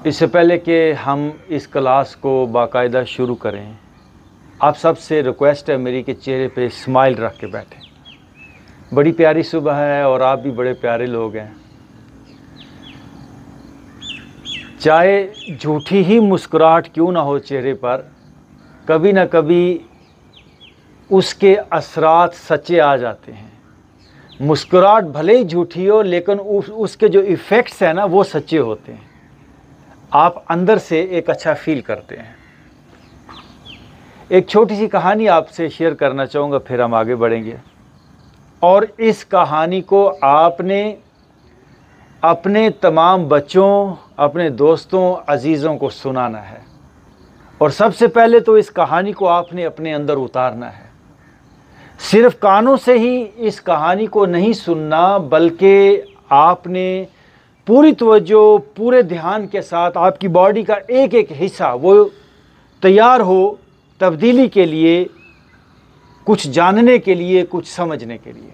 इससे पहले कि हम इस क्लास को बाकायदा शुरू करें, आप सबसे रिक्वेस्ट है मेरी कि चेहरे पे स्माइल रख के बैठें। बड़ी प्यारी सुबह है और आप भी बड़े प्यारे लोग हैं। चाहे झूठी ही मुस्कुराहट क्यों ना हो चेहरे पर, कभी ना कभी उसके असरात सच्चे आ जाते हैं। मुस्कुराहट भले ही झूठी हो, लेकिन उसके जो इफ़ेक्ट्स हैं ना, वो सच्चे होते हैं। आप अंदर से एक अच्छा फील करते हैं। एक छोटी सी कहानी आपसे शेयर करना चाहूँगा, फिर हम आगे बढ़ेंगे। और इस कहानी को आपने अपने तमाम बच्चों, अपने दोस्तों, अजीज़ों को सुनाना है। और सबसे पहले तो इस कहानी को आपने अपने अंदर उतारना है। सिर्फ कानों से ही इस कहानी को नहीं सुनना, बल्कि आपने पूरी तवज्जो, पूरे ध्यान के साथ आपकी बॉडी का एक एक हिस्सा वो तैयार हो तब्दीली के लिए, कुछ जानने के लिए, कुछ समझने के लिए।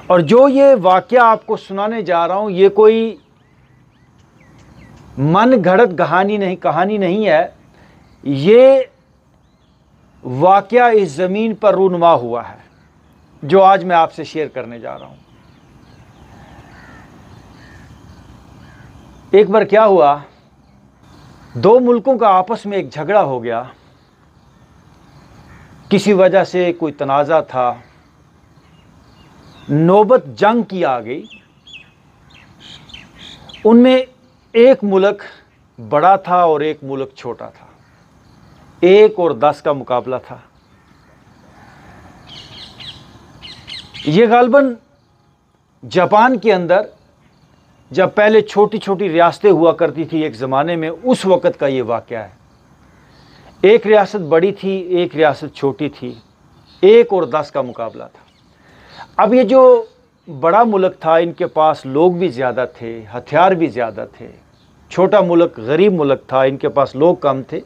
और जो ये वाक़या आपको सुनाने जा रहा हूँ, ये कोई मन घड़त कहानी नहीं है। ये वाक़या इस ज़मीन पर रूनुमा हुआ है जो आज मैं आपसे शेयर करने जा रहा हूँ। एक बार क्या हुआ, दो मुल्कों का आपस में एक झगड़ा हो गया। किसी वजह से कोई तनाज़ा था, नौबत जंग की आ गई। उनमें एक मुल्क बड़ा था और एक मुल्क छोटा था। 1 और 10 का मुकाबला था। ये गालबन जापान के अंदर, जब पहले छोटी छोटी रियासतें हुआ करती थी एक ज़माने में, उस वक़्त का ये वाक़या है। एक रियासत बड़ी थी, एक रियासत छोटी थी। 1 और 10 का मुकाबला था। अब ये जो बड़ा मुल्क था, इनके पास लोग भी ज़्यादा थे, हथियार भी ज़्यादा थे। छोटा मुल्क गरीब मुल्क था, इनके पास लोग कम थे।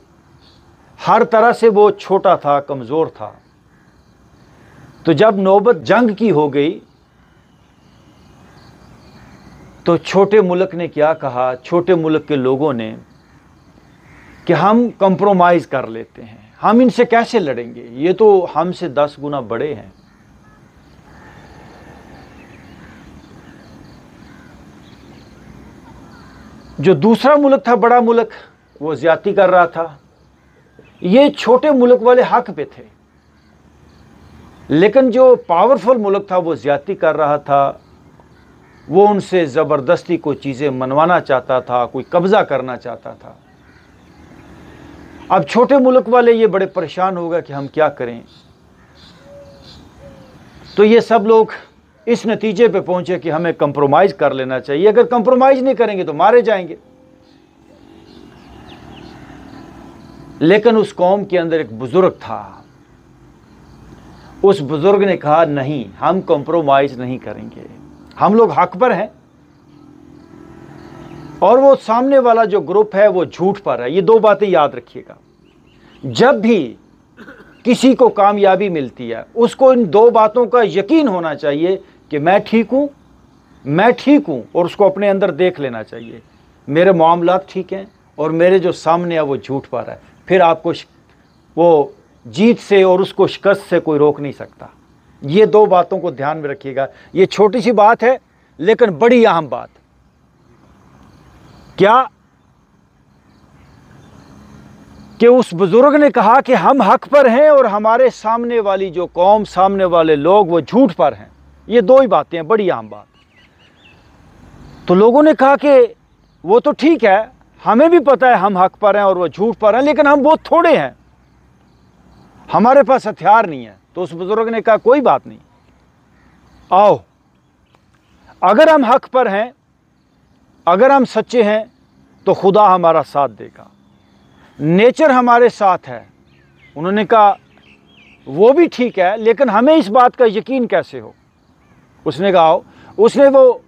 हर तरह से वो छोटा था, कमज़ोर था। तो जब नौबत जंग की हो गई, तो छोटे मुल्क ने क्या कहा, छोटे मुल्क के लोगों ने, कि हम कंप्रोमाइज़ कर लेते हैं। हम इनसे कैसे लड़ेंगे, ये तो हमसे 10 गुना बड़े हैं। जो दूसरा मुल्क था, बड़ा मुल्क, वो ज़्यादती कर रहा था। ये छोटे मुल्क वाले हक पे थे, लेकिन जो पावरफुल मुल्क था वो ज़्यादती कर रहा था। वो उनसे ज़बरदस्ती कोई चीज़ें मनवाना चाहता था, कोई कब्ज़ा करना चाहता था। अब छोटे मुल्क वाले ये बड़े परेशान हो गए कि हम क्या करें। तो ये सब लोग इस नतीजे पे पहुंचे कि हमें कंप्रोमाइज़ कर लेना चाहिए। अगर कंप्रोमाइज़ नहीं करेंगे तो मारे जाएंगे। लेकिन उस कौम के अंदर एक बुजुर्ग था। उस बुजुर्ग ने कहा, नहीं, हम कंप्रोमाइज़ नहीं करेंगे, हम लोग हक पर हैं और वो सामने वाला जो ग्रुप है वो झूठ पर है। ये 2 बातें याद रखिएगा। जब भी किसी को कामयाबी मिलती है, उसको इन 2 बातों का यकीन होना चाहिए कि मैं ठीक हूं, और उसको अपने अंदर देख लेना चाहिए, मेरे मामलात ठीक हैं और मेरे जो सामने है वो झूठ पर है। फिर आपको वो जीत से और उसको शिकस्त से कोई रोक नहीं सकता। ये 2 बातों को ध्यान में रखिएगा। ये छोटी सी बात है, लेकिन बड़ी अहम बात। क्या कि उस बुजुर्ग ने कहा कि हम हक पर हैं और हमारे सामने वाली जो कौम, सामने वाले लोग, वो झूठ पर हैं। ये 2 ही बातें हैं, बड़ी अहम बात। तो लोगों ने कहा कि वो तो ठीक है, हमें भी पता है हम हक पर हैं और वो झूठ पर हैं, लेकिन हम बहुत थोड़े हैं, हमारे पास हथियार नहीं है। तो उस बुजुर्ग ने कहा, कोई बात नहीं, आओ, अगर हम हक पर हैं, अगर हम सच्चे हैं, तो खुदा हमारा साथ देगा, नेचर हमारे साथ है। उन्होंने कहा, वो भी ठीक है, लेकिन हमें इस बात का यकीन कैसे हो। उसने कहा, आओ। उसने वो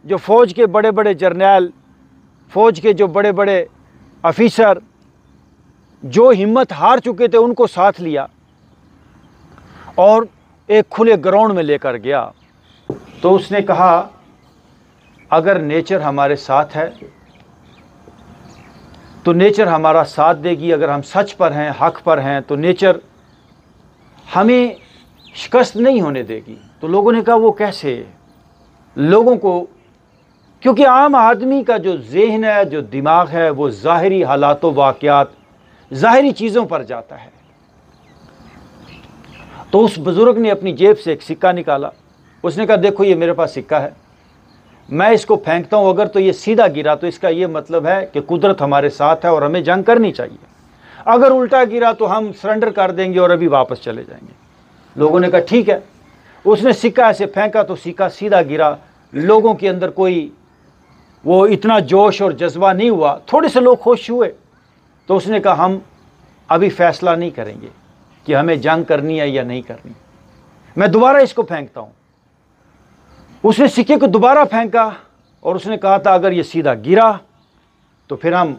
जो फ़ौज के बड़े बड़े जर्नैल, फ़ौज के जो बड़े बड़े अफिसर जो हिम्मत हार चुके थे, उनको साथ लिया और एक खुले ग्राउंड में लेकर गया। तो उसने कहा, अगर नेचर हमारे साथ है तो नेचर हमारा साथ देगी। अगर हम सच पर हैं, हक पर हैं, तो नेचर हमें शिकस्त नहीं होने देगी। तो लोगों ने कहा वो कैसे? लोगों को, क्योंकि आम आदमी का जो ज़हन है, जो दिमाग है, वो ज़ाहिरी हालातों, वाक़यात, ज़ाहिरी चीज़ों पर जाता है। तो उस बुज़ुर्ग ने अपनी जेब से एक सिक्का निकाला। उसने कहा देखो ये मेरे पास सिक्का है, मैं इसको फेंकता हूँ, अगर तो ये सीधा गिरा तो इसका ये मतलब है कि कुदरत हमारे साथ है और हमें जंग करनी चाहिए। अगर उल्टा गिरा तो हम सरेंडर कर देंगे और अभी वापस चले जाएंगे। लोगों ने कहा ठीक है। उसने सिक्का ऐसे फेंका तो सिक्का सीधा गिरा। लोगों के अंदर कोई वो इतना जोश और जज्बा नहीं हुआ, थोड़े से लोग खुश हुए। तो उसने कहा हम अभी फैसला नहीं करेंगे कि हमें जंग करनी है या नहीं करनी, मैं दोबारा इसको फेंकता हूँ। उसने सिक्के को दोबारा फेंका और उसने कहा था अगर ये सीधा गिरा तो फिर हम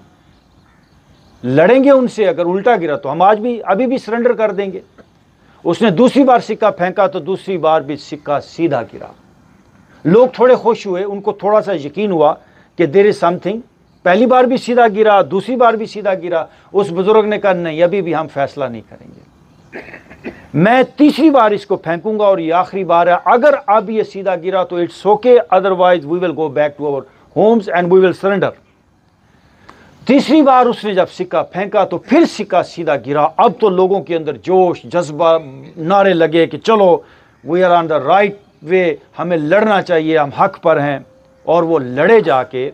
लड़ेंगे उनसे, अगर उल्टा गिरा तो हम अभी भी सरेंडर कर देंगे। उसने दूसरी बार सिक्का फेंका तो दूसरी बार भी सिक्का सीधा गिरा। लोग थोड़े खुश हुए, उनको थोड़ा सा यकीन हुआ कि देयर इज समथिंग। पहली बार भी सीधा गिरा, दूसरी बार भी सीधा गिरा। उस बुजुर्ग ने कहा नहीं, अभी भी हम फैसला नहीं करेंगे, मैं तीसरी बार इसको फेंकूंगा और ये आखिरी बार है। अगर अब ये सीधा गिरा तो it's okay, otherwise we will go back to our homes and we will surrender. तीसरी बार उसने जब सिक्का फेंका तो फिर सिक्का सीधा गिरा। अब तो लोगों के अंदर जोश, जज्बा, नारे लगे कि चलो we are on the right way, हमें लड़ना चाहिए, हम हक पर हैं। और वो लड़े जाके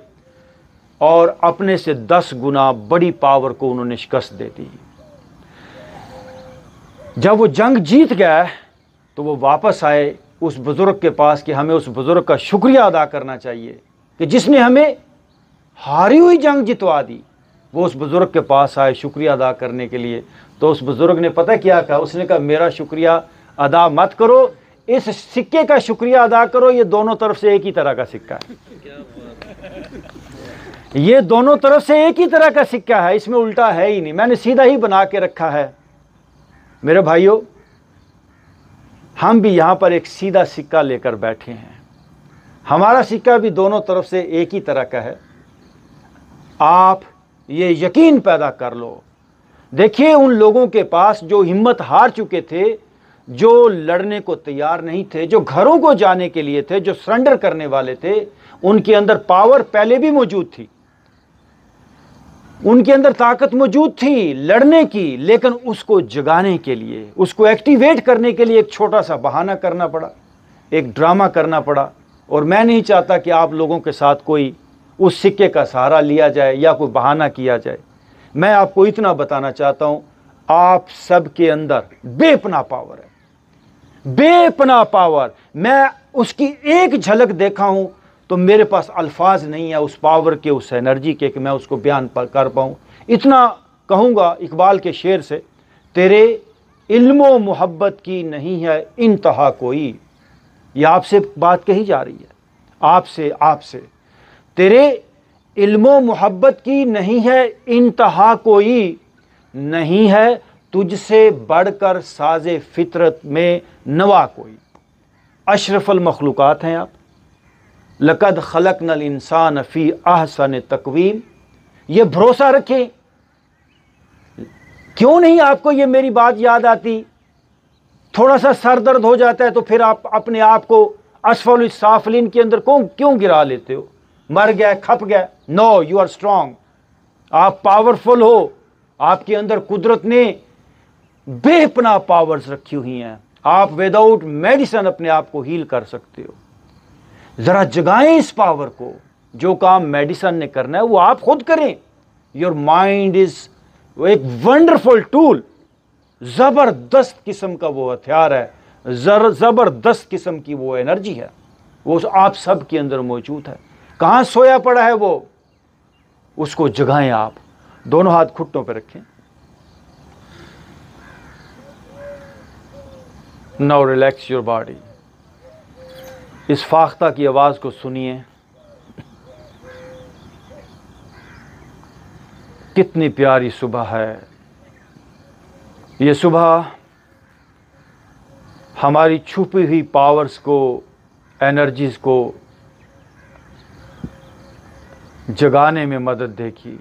और अपने से 10 गुना बड़ी पावर को उन्होंने शिकस्त दे दी। जब वो जंग जीत गया तो वो वापस आए उस बुजुर्ग के पास कि हमें उस बुजुर्ग का शुक्रिया अदा करना चाहिए कि जिसने हमें हारी हुई जंग जितवा दी। वो उस बुजुर्ग के पास आए शुक्रिया अदा करने के लिए। तो उस बुजुर्ग ने पता क्या कहा? उसने कहा मेरा शुक्रिया अदा मत करो, इस सिक्के का शुक्रिया अदा करो, ये दोनों तरफ से एक ही तरह का सिक्का है। ये दोनों तरफ से एक ही तरह का सिक्का है, इसमें उल्टा है ही नहीं, मैंने सीधा ही बना के रखा है। मेरे भाइयों, हम भी यहां पर एक सीधा सिक्का लेकर बैठे हैं। हमारा सिक्का भी दोनों तरफ से एक ही तरह का है। आप ये यकीन पैदा कर लो। देखिए उन लोगों के पास जो हिम्मत हार चुके थे, जो लड़ने को तैयार नहीं थे, जो घरों को जाने के लिए थे, जो सरेंडर करने वाले थे, उनके अंदर पावर पहले भी मौजूद थी, उनके अंदर ताकत मौजूद थी लड़ने की, लेकिन उसको जगाने के लिए, उसको एक्टिवेट करने के लिए एक छोटा सा बहाना करना पड़ा, एक ड्रामा करना पड़ा। और मैं नहीं चाहता कि आप लोगों के साथ कोई उस सिक्के का सहारा लिया जाए या कोई बहाना किया जाए। मैं आपको इतना बताना चाहता हूं, आप सबके अंदर बेपनाह पावर है, बेपनाह पावर। मैं उसकी एक झलक देखा हूं तो मेरे पास अल्फाज नहीं है उस पावर के, उस एनर्जी के, कि मैं उसको बयान कर पाऊँ। इतना कहूँगा इकबाल के शेर से, तेरे इल्मो मोहब्बत की नहीं है इंतहा कोई। ये आपसे बात कही जा रही है, आपसे तेरे इल्मो मोहब्बत की नहीं है इंतहा कोई, नहीं है तुझसे बढ़कर साजे फितरत में नवा कोई। अशरफुल मखलूकात हैं आप। लक़द खलक़नल इंसान फ़ी अहसन तक़वीम। ये भरोसा रखें। क्यों नहीं आपको ये मेरी बात याद आती? थोड़ा सा सर दर्द हो जाता है तो फिर आप अपने आप को असफल साफलिन के अंदर क्यों गिरा लेते हो? मर गया, खप गया। नो, यू आर स्ट्रांग, आप पावरफुल हो। आपके अंदर कुदरत ने बेपनाह पावर्स रखी हुई हैं। आप विदाउट मेडिसिन अपने आप को हील कर सकते हो। जरा जगाएं इस पावर को। जो काम मेडिसिन ने करना है वो आप खुद करें। योर माइंड इज एक वंडरफुल टूल, जबरदस्त किस्म का वो हथियार है, जबरदस्त किस्म की वो एनर्जी है, वो आप सब के अंदर मौजूद है। कहां सोया पड़ा है वो, उसको जगाएं आप। दोनों हाथ घुटनों पर रखें। Now relax your body. इस फाख्ता की आवाज को सुनिए। कितनी प्यारी सुबह है ये सुबह। हमारी छुपी हुई पावर्स को, एनर्जीज को जगाने में मदद देगी।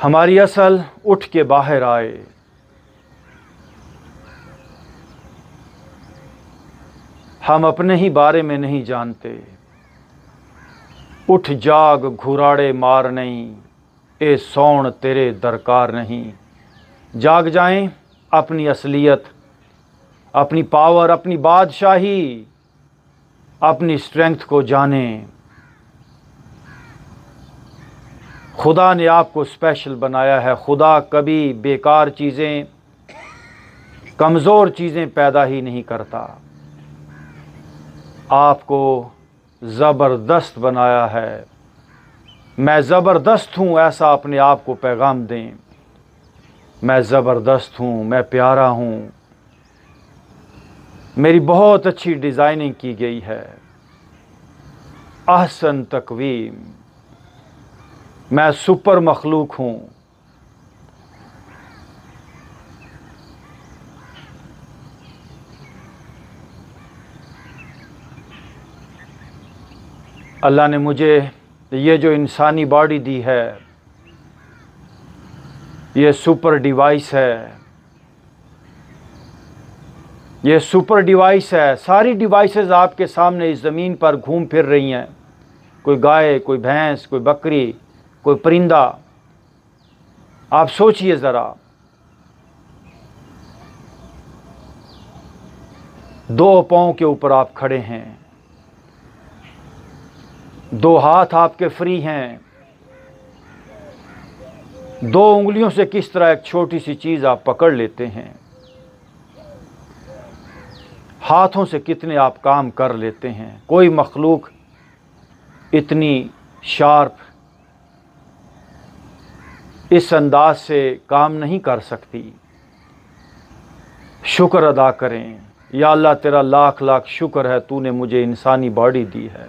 हमारी असल उठ के बाहर आए। हम अपने ही बारे में नहीं जानते। उठ जाग घुराड़े मार नहीं, ए सौण तेरे दरकार नहीं। जाग जाएं, अपनी असलियत, अपनी पावर, अपनी बादशाही, अपनी स्ट्रेंथ को जानें। खुदा ने आपको स्पेशल बनाया है। खुदा कभी बेकार चीज़ें, कमज़ोर चीज़ें पैदा ही नहीं करता। आपको ज़बरदस्त बनाया है। मैं ज़बरदस्त हूँ, ऐसा अपने आप को पैगाम दें। मैं ज़बरदस्त हूँ, मैं प्यारा हूँ, मेरी बहुत अच्छी डिज़ाइनिंग की गई है। अहसन तकवीम, मैं सुपर मखलूक हूँ। अल्लाह ने मुझे ये जो इंसानी बॉडी दी है, ये सुपर डिवाइस है। ये सुपर डिवाइस है। सारी डिवाइसेस आपके सामने इस ज़मीन पर घूम फिर रही हैं। कोई गाय, कोई भैंस, कोई बकरी, कोई परिंदा। आप सोचिए ज़रा, दो पाँव के ऊपर आप खड़े हैं, दो हाथ आपके फ्री हैं, दो उंगलियों से किस तरह एक छोटी सी चीज़ आप पकड़ लेते हैं, हाथों से कितने आप काम कर लेते हैं। कोई मखलूक इतनी शार्प इस अंदाज से काम नहीं कर सकती। शुक्र अदा करें, या अल्लाह तेरा लाख लाख शुक्र है, तूने मुझे इंसानी बॉडी दी है।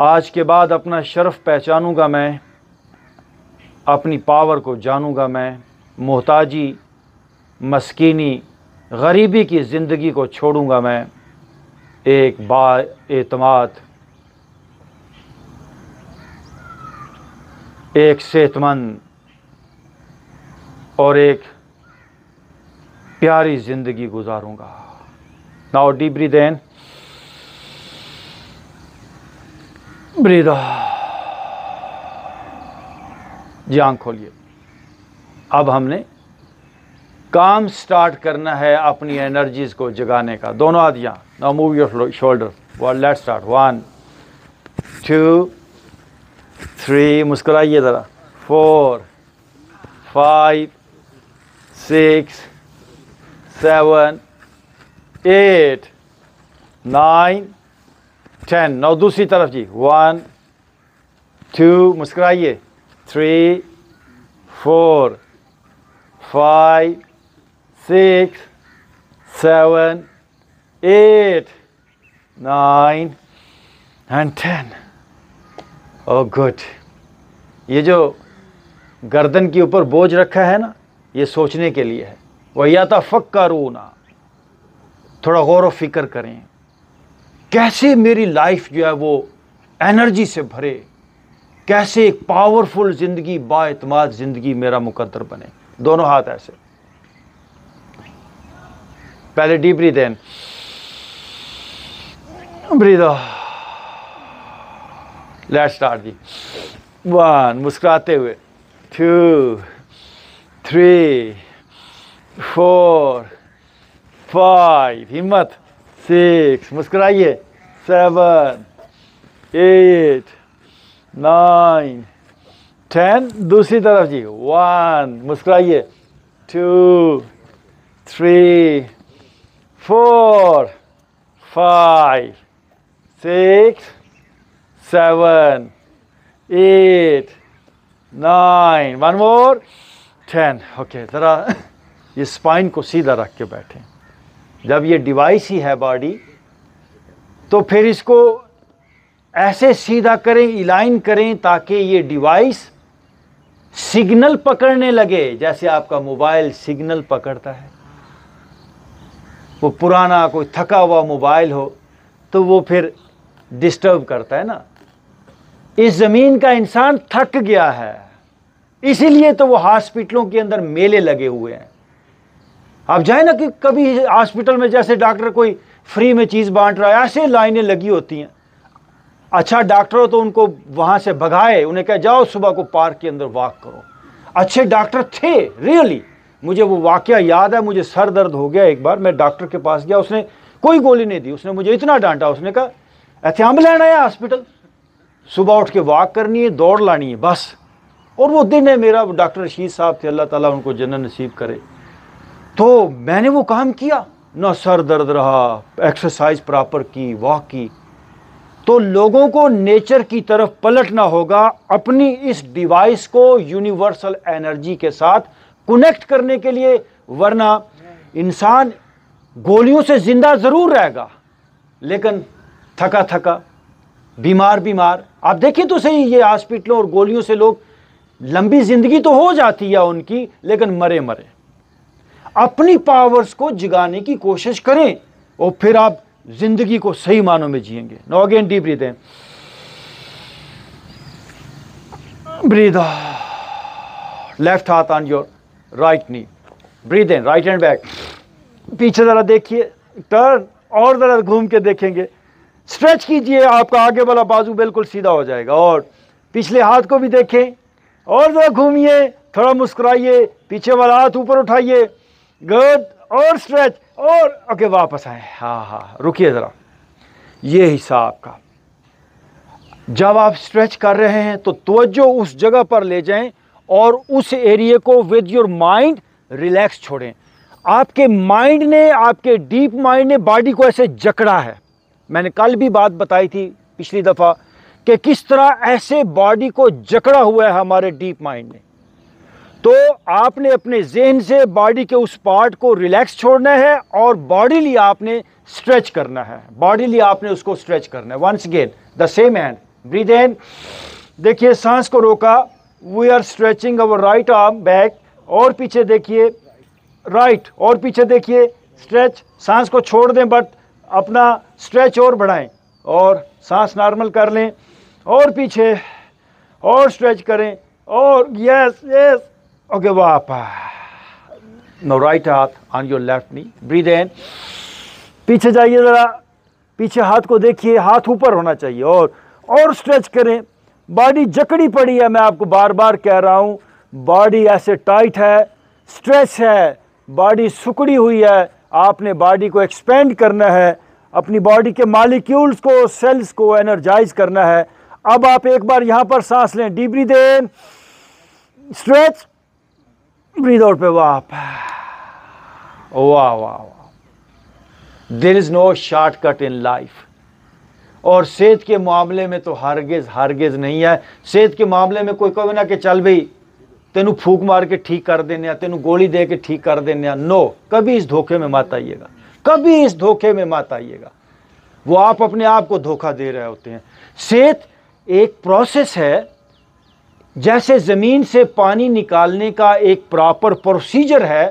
आज के बाद अपना शर्फ पहचानूंगा मैं, अपनी पावर को जानूंगा मैं। मोहताजी, मस्कीनी, गरीबी की ज़िंदगी को छोड़ूंगा मैं। एक बाएतमाद, एक सेहतमंद और एक प्यारी ज़िंदगी गुजारूंगा। Now deep breathe in, breathe out. जी आँख खोलिए। अब हमने काम स्टार्ट करना है अपनी एनर्जीज को जगाने का। दोनों हाथ यहाँ। Now move your shoulder. One, let's start. 1 2 3, मुस्कुराइए ज़रा। 4 5 6 7 8 9 10। नाउ दूसरी तरफ जी। 1 2, मुस्कुराइए। 3 4 5 6 7 8 9 and 10। Oh good. ये जो गर्दन के ऊपर बोझ रखा है ना, ये सोचने के लिए है। वया तफक्करूना, थोड़ा गौर व फिक्र करें, कैसे मेरी लाइफ जो है वो एनर्जी से भरे, कैसे एक पावरफुल ज़िंदगी, बाएतमाद ज़िंदगी मेरा मुकद्दर बने। दोनों हाथ ऐसे। पहले deep breathe in, breathe out. Let's start जी। 1, मुस्कुराते हुए। 2 3 4 5, हिम्मत। 6, मुस्कुराइए। 7 8 9 10। दूसरी तरफ जी। 1, मुस्कुराइए। 2 3 4 5 6 7 8 9, 1 मोर, 10। ओके, ज़रा ये स्पाइन को सीधा रख के बैठें। जब ये डिवाइस ही है बॉडी, तो फिर इसको ऐसे सीधा करें, इलाइन करें, ताकि ये डिवाइस सिग्नल पकड़ने लगे, जैसे आपका मोबाइल सिग्नल पकड़ता है। वो पुराना कोई थका हुआ मोबाइल हो तो वो फिर डिस्टर्ब करता है ना, इस ज़मीन का इंसान थक गया है, इसीलिए तो वो हॉस्पिटलों के अंदर मेले लगे हुए हैं। आप जाए ना कि कभी हॉस्पिटल में, जैसे डॉक्टर कोई फ्री में चीज़ बांट रहा है, ऐसे लाइनें लगी होती हैं। अच्छा डॉक्टर हो तो उनको वहाँ से भगाए, उन्हें कहा जाओ सुबह को पार्क के अंदर वॉक करो। अच्छे डॉक्टर थे रियली, मुझे वो वाकया याद है। मुझे सर दर्द हो गया एक बार, मैं डॉक्टर के पास गया, उसने कोई गोली नहीं दी, उसने मुझे इतना डांटा, उसने कहा ऐसे हम लेना है हॉस्पिटल, सुबह उठ के वॉक करनी है, दौड़ लानी है बस। और वो दिन है मेरा, डॉक्टर रशीद साहब थे, अल्लाह ताला उनको जन्नत नसीब करे। तो मैंने वो काम किया ना, सर दर्द रहा, एक्सरसाइज प्रॉपर की, वॉक की। तो लोगों को नेचर की तरफ पलटना होगा, अपनी इस डिवाइस को यूनिवर्सल एनर्जी के साथ कनेक्ट करने के लिए, वरना इंसान गोलियों से जिंदा जरूर रहेगा लेकिन थका थका, बीमार बीमार। आप देखिए तो सही, ये हॉस्पिटलों और गोलियों से लोग, लंबी जिंदगी तो हो जाती है उनकी लेकिन मरे मरे। अपनी पावर्स को जगाने की कोशिश करें और फिर आप जिंदगी को सही मानों में जिएंगे। Now again deep breathe in, breathe out, left हाथ on your right knee, breathe in, right hand back, पीछे जरा देखिए, टर्न और जरा घूम के देखेंगे, स्ट्रेच कीजिए, आपका आगे वाला बाजू बिल्कुल सीधा हो जाएगा। और पिछले हाथ को भी देखें और जरा घूमिए, थोड़ा मुस्कुराइए, पीछे वाला हाथ ऊपर उठाइए, गुड, और स्ट्रेच, और ओके वापस आए। हाँ हाँ रुकिए जरा, ये हिसाब का। जब आप स्ट्रेच कर रहे हैं तो तवज्जो उस जगह पर ले जाएं और उस एरिया को विद योर माइंड रिलैक्स छोड़ें। आपके माइंड ने, आपके डीप माइंड ने बॉडी को ऐसे जकड़ा है। मैंने कल भी बात बताई थी पिछली दफ़ा कि किस तरह ऐसे बॉडी को जकड़ा हुआ है हमारे डीप माइंड ने। तो आपने अपने जहन से बॉडी के उस पार्ट को रिलैक्स छोड़ना है और बॉडीली आपने स्ट्रेच करना है, बॉडीली आपने उसको स्ट्रेच करना है। Once again the same hand, breathe in, देखिए सांस को रोका, we are stretching our right arm back, और पीछे देखिए, राइट और पीछे देखिए, स्ट्रेच, सांस को छोड़ दें बट अपना स्ट्रेच और बढ़ाएं, और सांस नॉर्मल कर लें, और पीछे और स्ट्रेच करें, और यस यस, ओके वापस। नो राइट हाथ on your left knee, breathe in, पीछे जाइए जरा, पीछे हाथ को देखिए, हाथ ऊपर होना चाहिए, और स्ट्रेच करें। बॉडी जकड़ी पड़ी है, मैं आपको बार बार कह रहा हूं, बॉडी ऐसे टाइट है, स्ट्रेच है, बॉडी सुकड़ी हुई है। आपने बॉडी को एक्सपेंड करना है, अपनी बॉडी के मॉलिक्यूल्स को, सेल्स को एनर्जाइज करना है। अब आप एक बार यहां पर सांस लें, deep breathe in, stretch, breath out पे वापस। वाह वाह वाह, there is no shortcut in life. और सेहत के मामले में तो हरगिज नहीं है। सेहत के मामले में कोई कहे ना कि चल भाई तेनू फूक मार के ठीक कर देने, तेनू गोली दे के ठीक कर देने, नो, कभी इस धोखे में मत आइएगा, कभी इस धोखे में मत आइएगा। वो आप अपने आप को धोखा दे रहे होते हैं। सेहत एक प्रोसेस है, जैसे ज़मीन से पानी निकालने का एक प्रॉपर प्रोसीजर है,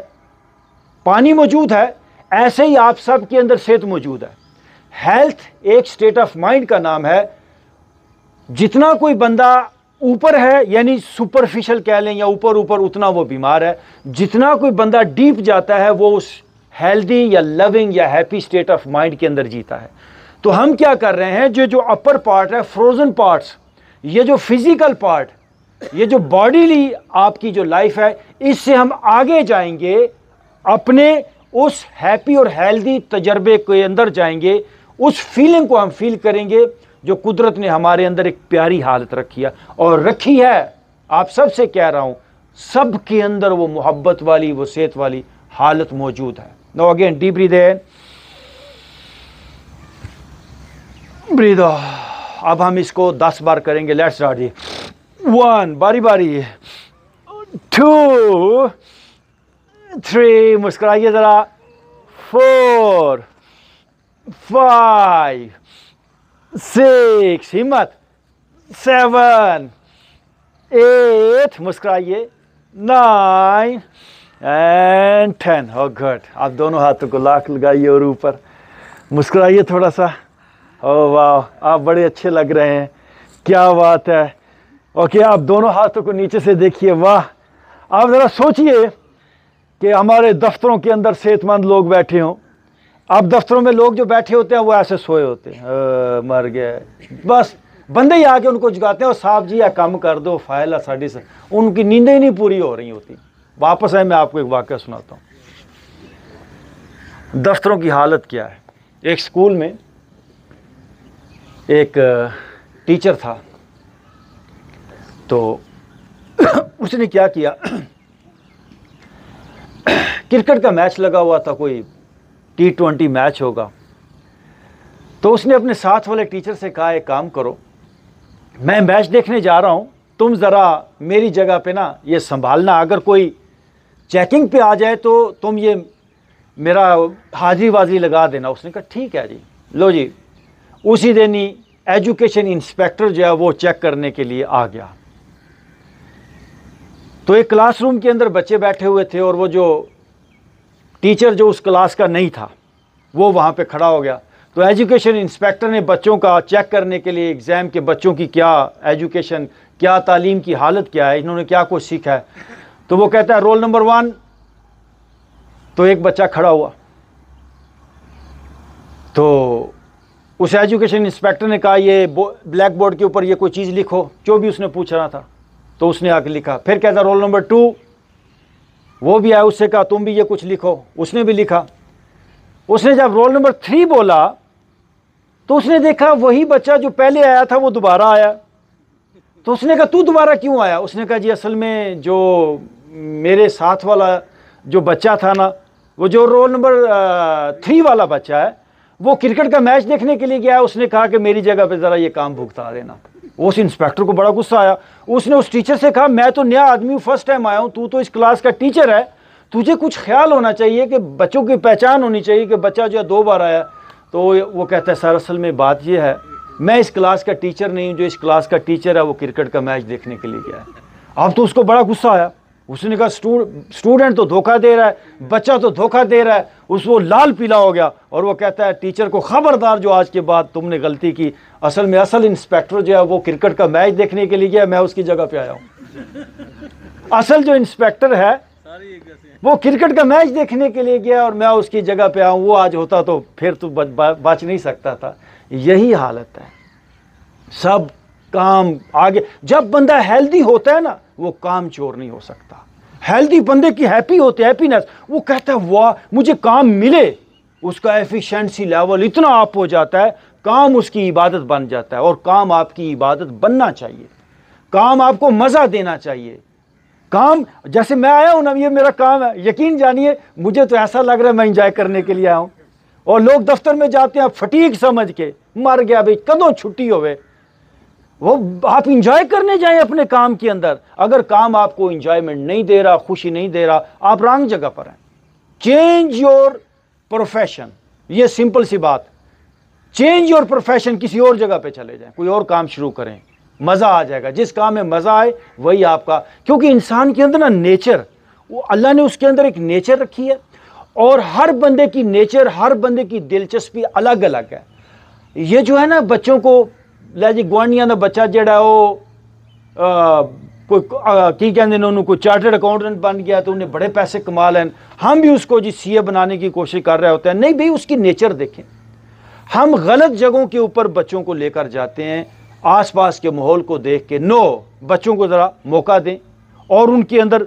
पानी मौजूद है, ऐसे ही आप सब के अंदर सेहत मौजूद है। हेल्थ एक स्टेट ऑफ माइंड का नाम है। जितना कोई बंदा ऊपर है, यानी सुपरफिशियल कह लें या ऊपर ऊपर, उतना वो बीमार है। जितना कोई बंदा डीप जाता है वो उस हेल्दी या लविंग या हैप्पी स्टेट ऑफ माइंड के अंदर जीता है। तो हम क्या कर रहे हैं, जो अपर पार्ट है, फ्रोजन पार्ट्स, ये जो फिजिकल पार्ट, ये जो बॉडीली आपकी जो लाइफ है, इससे हम आगे जाएंगे, अपने उस हैप्पी और हेल्दी तजर्बे के अंदर जाएंगे, उस फीलिंग को हम फील करेंगे जो कुदरत ने हमारे अंदर एक प्यारी हालत रखी है, और रखी है। आप सबसे कह रहा हूं, सब के अंदर वो मोहब्बत वाली, वो सेहत वाली हालत मौजूद है। No again deep breathe in, breathe out. अब हम इसको 10 बार करेंगे। लेट्स स्टार्ट जी। 1, बारी बारी, 2, 3, मुस्कुराइए जरा, 4, 5, 6, हिम्मत, 7, 8, मुस्कुराइए, 9 एंड 10। हो गुड। आप दोनों हाथों को लाख लगाइए और ऊपर मुस्कुराइए थोड़ा सा। ओ वाह, आप बड़े अच्छे लग रहे हैं। क्या बात है। ओके, आप दोनों हाथों को नीचे से देखिए। वाह, आप ज़रा सोचिए कि हमारे दफ्तरों के अंदर सेहतमंद लोग बैठे हों। अब दफ्तरों में लोग जो बैठे होते हैं वो ऐसे सोए होते हैं, मर गए, बस बंदे ही आके उनको जगाते हैं और साहब जी या कम कर दो, फाइल साड़ी से, उनकी नींदें ही नहीं पूरी हो रही होती। वापस आए, मैं आपको एक वाक़या सुनाता हूँ। दफ्तरों की हालत क्या है। एक स्कूल में एक टीचर था, तो उसने क्या किया, क्रिकेट का मैच लगा हुआ था, कोई T20 मैच होगा। तो उसने अपने साथ वाले टीचर से कहा, एक काम करो, मैं मैच देखने जा रहा हूं, तुम ज़रा मेरी जगह पे ना ये संभालना, अगर कोई चेकिंग पे आ जाए तो तुम ये मेरा हाजिरी वाजिरी लगा देना। उसने कहा ठीक है जी। लो जी, उसी दिन ही एजुकेशन इंस्पेक्टर जो है वो चेक करने के लिए आ गया। तो एक क्लासरूम के अंदर बच्चे बैठे हुए थे और वो जो टीचर जो उस क्लास का नहीं था वो वहाँ पे खड़ा हो गया। तो एजुकेशन इंस्पेक्टर ने बच्चों का चेक करने के लिए एग्ज़ाम के बच्चों की क्या एजुकेशन, क्या तालीम की हालत क्या है, इन्होंने क्या कुछ सीखा है। तो वो कहता है रोल नंबर 1। तो एक बच्चा खड़ा हुआ, तो उस एजुकेशन इंस्पेक्टर ने कहा ये ब्लैक बोर्ड के ऊपर ये कोई चीज़ लिखो, जो भी उसने पूछ रहा था। तो उसने आके लिखा। फिर कहता रोल नंबर 2, वो भी आया, उससे कहा तुम भी ये कुछ लिखो, उसने भी लिखा। उसने जब रोल नंबर 3 बोला तो उसने देखा वही बच्चा जो पहले आया था वो दोबारा आया। तो उसने कहा तू दोबारा क्यों आया। उसने कहा जी असल में जो मेरे साथ वाला जो बच्चा था ना, वो जो रोल नंबर 3 वाला बच्चा है, वो क्रिकेट का मैच देखने के लिए गया है, उसने कहा कि मेरी जगह पे ज़रा ये काम भुगता देना। उस इंस्पेक्टर को बड़ा गुस्सा आया। उसने उस टीचर से कहा मैं तो नया आदमी हूँ, फर्स्ट टाइम आया हूँ, तू तो इस क्लास का टीचर है, तुझे कुछ ख्याल होना चाहिए कि बच्चों की पहचान होनी चाहिए कि बच्चा जो है 2 बार आया। तो वो कहता है सर असल में बात ये है, मैं इस क्लास का टीचर नहीं हूँ, जो इस क्लास का टीचर है वो क्रिकेट का मैच देखने के लिए गया है। अब तो उसको बड़ा गुस्सा आया। उसने कहा स्टूडेंट तो धोखा दे रहा है, बच्चा तो धोखा दे रहा है। वो लाल पीला हो गया और वो कहता है टीचर को खबरदार, जो आज के बाद तुमने गलती की, असल में असल इंस्पेक्टर जो है वो क्रिकेट का मैच देखने के लिए गया, मैं उसकी जगह पे आया हूँ। असल जो इंस्पेक्टर है वो क्रिकेट का मैच देखने के लिए गया और मैं उसकी जगह पे आया हूँ। वो आज होता तो फिर तो बच नहीं सकता था। यही हालत है, सब काम आगे। जब बंदा हेल्दी होता है ना, वो काम चोर नहीं हो सकता। हेल्दी बंदे की हैप्पी होती है, हैप्पीनेस, वो कहता है वाह मुझे काम मिले, उसका एफिशिएंसी लेवल इतना अप हो जाता है, काम उसकी इबादत बन जाता है। और काम आपकी इबादत बनना चाहिए, काम आपको मज़ा देना चाहिए। काम जैसे मैं आया हूं ना, ये मेरा काम है, यकीन जानिए मुझे तो ऐसा लग रहा है मैं इंजॉय करने के लिए आया हूं। और लोग दफ्तर में जाते हैं फटीक समझ के, मर गया भाई कदों छुट्टी होवे, वो आप इंजॉय करने जाएं अपने काम के अंदर। अगर काम आपको इंजॉयमेंट नहीं दे रहा, खुशी नहीं दे रहा, आप रॉन्ग जगह पर हैं। चेंज योर प्रोफेशन, ये सिंपल सी बात। चेंज योर प्रोफेशन, किसी और जगह पे चले जाएं, कोई और काम शुरू करें, मज़ा आ जाएगा। जिस काम में मज़ा आए वही आपका, क्योंकि इंसान के अंदर ना नेचर, वो अल्लाह ने उसके अंदर एक नेचर रखी है और हर बंदे की नेचर, हर बंदे की दिलचस्पी अलग अलग है। ये जो है ना बच्चों को ले जी गुआंढियां का बच्चा जड़ा वो कोई की कहते हैं उन्होंने कोई चार्टर्ड अकाउंटेंट बन गया तो उन्हें बड़े पैसे कमा लें, हम भी उसको जी सीए बनाने की कोशिश कर रहे होते हैं। नहीं भाई, उसकी नेचर देखें। हम गलत जगहों के ऊपर बच्चों को लेकर जाते हैं, आसपास के माहौल को देख के। नो, बच्चों को ज़रा मौका दें और उनके अंदर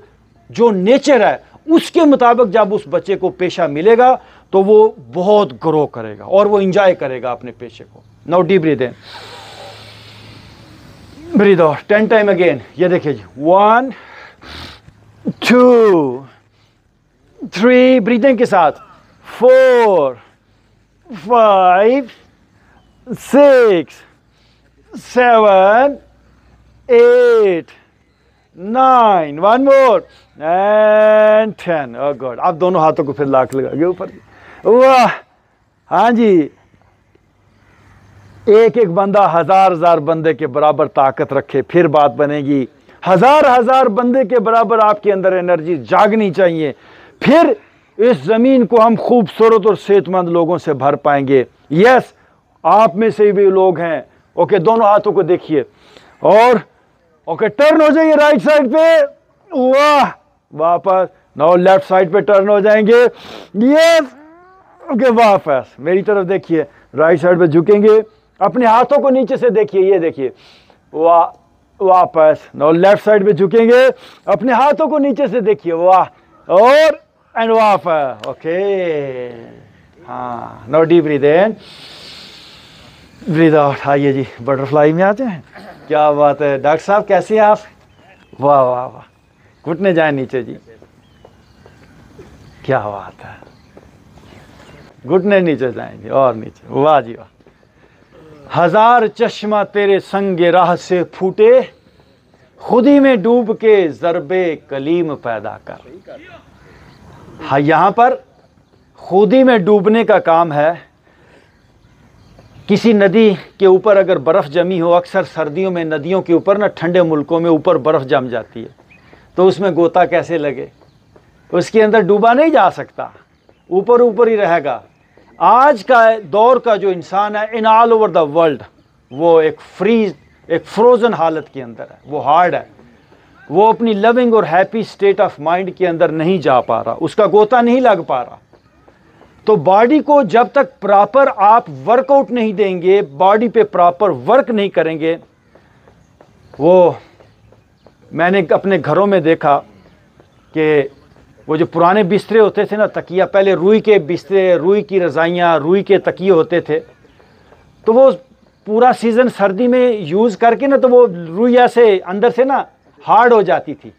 जो नेचर है उसके मुताबिक जब उस बच्चे को पेशा मिलेगा तो वो बहुत ग्रो करेगा और वो इंजॉय करेगा अपने पेशे को। Now deep breathe in, breathe out 10 time again. ये देखिए जी, 1 2 3, ब्रीथिंग के साथ 4 5 6 7 8 9, 1 मोर एंड 10। Oh God. आप दोनों हाथों को फिर लाख लगा के ऊपर। वाह, हाँ जी, एक एक बंदा हजार बंदे के बराबर ताकत रखे, फिर बात बनेगी। हजार बंदे के बराबर आपके अंदर एनर्जी जागनी चाहिए, फिर इस जमीन को हम खूबसूरत और सेहतमंद लोगों से भर पाएंगे। यस, आप में से भी लोग हैं ओके, दोनों हाथों को देखिए और ओके, टर्न हो जाइए राइट साइड पे, वाह, वापस। नाउ लेफ्ट साइड पे टर्न हो जाएंगे, यस, ओके, वापस मेरी तरफ देखिए, राइट साइड पे झुकेंगे, अपने हाथों को नीचे से देखिए, ये देखिए, वाह, वापस। नाउ लेफ्ट साइड पे झुकेंगे, अपने हाथों को नीचे से देखिए, वाह, और एंड वापस, ओके। हाँ, now deep breathe in, breathe out. आइए जी, बटरफ्लाई में आते हैं। क्या बात है डॉक्टर साहब, कैसे हैं आप? वाह वाह वाह, घुटने जाए नीचे जी, क्या बात है, घुटने नीचे जाएंगे और नीचे, वाह जी वाह। हजार चश्मा तेरे संगे राह से फूटे, खुदी में डूब के ज़रबे कलीम पैदा कर। हाँ, यहां पर खुदी में डूबने का काम है। किसी नदी के ऊपर अगर बर्फ़ जमी हो, अक्सर सर्दियों में नदियों के ऊपर ना, ठंडे मुल्कों में ऊपर बर्फ़ जम जाती है, तो उसमें गोता कैसे लगे, उसके अंदर डूबा नहीं जा सकता, ऊपर ऊपर ही रहेगा। आज का दौर का जो इंसान है in all over the world, वो एक फ्रोज़न हालत के अंदर है, वो हार्ड है, वो अपनी लविंग और हैप्पी स्टेट ऑफ माइंड के अंदर नहीं जा पा रहा, उसका गोता नहीं लग पा रहा। तो बॉडी को जब तक प्रॉपर आप वर्कआउट नहीं देंगे, बॉडी पे प्रॉपर वर्क नहीं करेंगे, वो मैंने अपने घरों में देखा कि वो जो पुराने बिस्तरे होते थे ना, तकिया, पहले रुई के बिस्तरे, रुई की रज़ाइयाँ, रुई के तकिए होते थे, तो वो पूरा सीज़न सर्दी में यूज़ करके ना, तो वो रुई ऐसे अंदर से ना हार्ड हो जाती थी।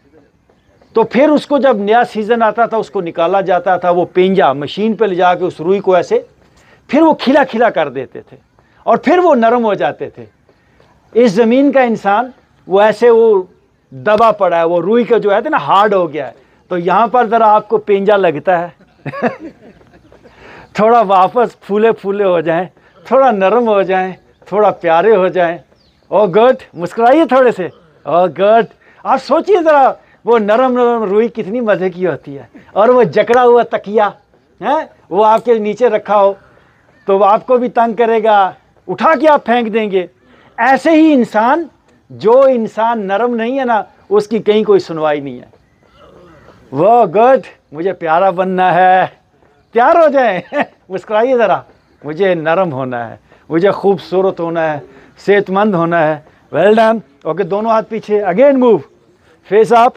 तो फिर उसको जब नया सीज़न आता था, उसको निकाला जाता था, वो पेंजा मशीन पे ले जाके उस रुई को ऐसे फिर वो खिला खिला कर देते थे और फिर वो नरम हो जाते थे। इस ज़मीन का इंसान वो ऐसे वो दबा पड़ा है, वो रुई का जो है ना हार्ड हो गया है। तो यहाँ पर ज़रा आपको पेंजा लगता है थोड़ा वापस फूले फूले हो जाएं, थोड़ा नरम हो जाएं, थोड़ा प्यारे हो जाएं। ओ गुड, मुस्कुराइए थोड़े से, ओ गुड। आप सोचिए ज़रा, वो नरम नरम रुई कितनी मज़े की होती है, और वो जकड़ा हुआ तकिया है, वो आपके नीचे रखा हो तो आपको भी तंग करेगा, उठा के आप फेंक देंगे। ऐसे ही इंसान, जो इंसान नरम नहीं है ना, उसकी कहीं कोई सुनवाई नहीं है। वो गुड, मुझे प्यारा बनना है, तैयार हो जाए मुस्कुराइए ज़रा, मुझे नरम होना है, मुझे खूबसूरत होना है, सेहतमंद होना है। Well done. ओके, दोनों हाथ पीछे, again move, face up,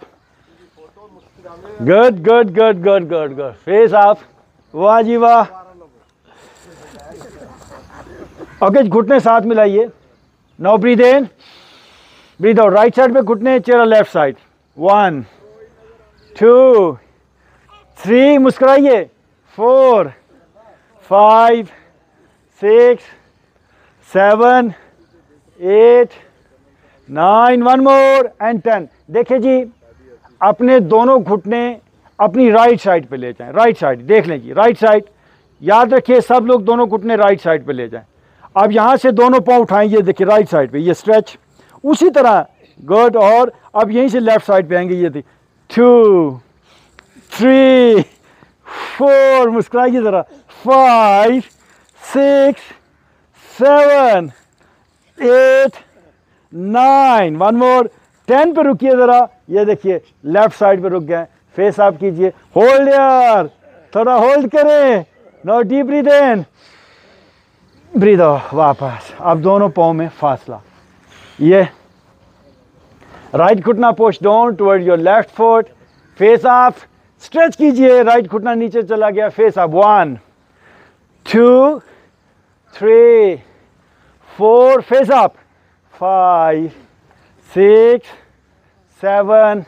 good good good good good good, face up, वाह जी वाह। ओके, घुटने साथ मिलाइए। Now breath in, breathe out, right side पे घुटने, चेहरा लेफ्ट साइड, 1 2 3, मुस्कुराइए, 4 5 6 7 8 9, 1 मोर एंड 10। देखिए जी, अपने दोनों घुटने अपनी राइट साइड पे ले जाएं, राइट साइड देख लें जी, राइट साइड, याद रखिए सब लोग दोनों घुटने राइट साइड पे ले जाएं। अब यहाँ से दोनों पाँव उठाएं, ये देखिए राइट साइड पे, ये स्ट्रेच, उसी तरह, गुड। और अब यहीं से लेफ्ट साइड पे आएंगे, ये देखिए, 2 3 4, मुस्कुराइए ज़रा, 5 6 7 8 9, 1 मोर, 10 पे रुकिए ज़रा, ये देखिए लेफ्ट साइड पे रुक गए, फेस आप कीजिए, होल्ड यार, थोड़ा होल्ड करें। Now deep breathe in, breathe out, वापस। अब दोनों पाँव में फासला, ये राइट घुटना push down toward your left foot, face up, stretch कीजिए, राइट घुटना नीचे चला गया, face up, 1 2 3 4, face up, 5 6 7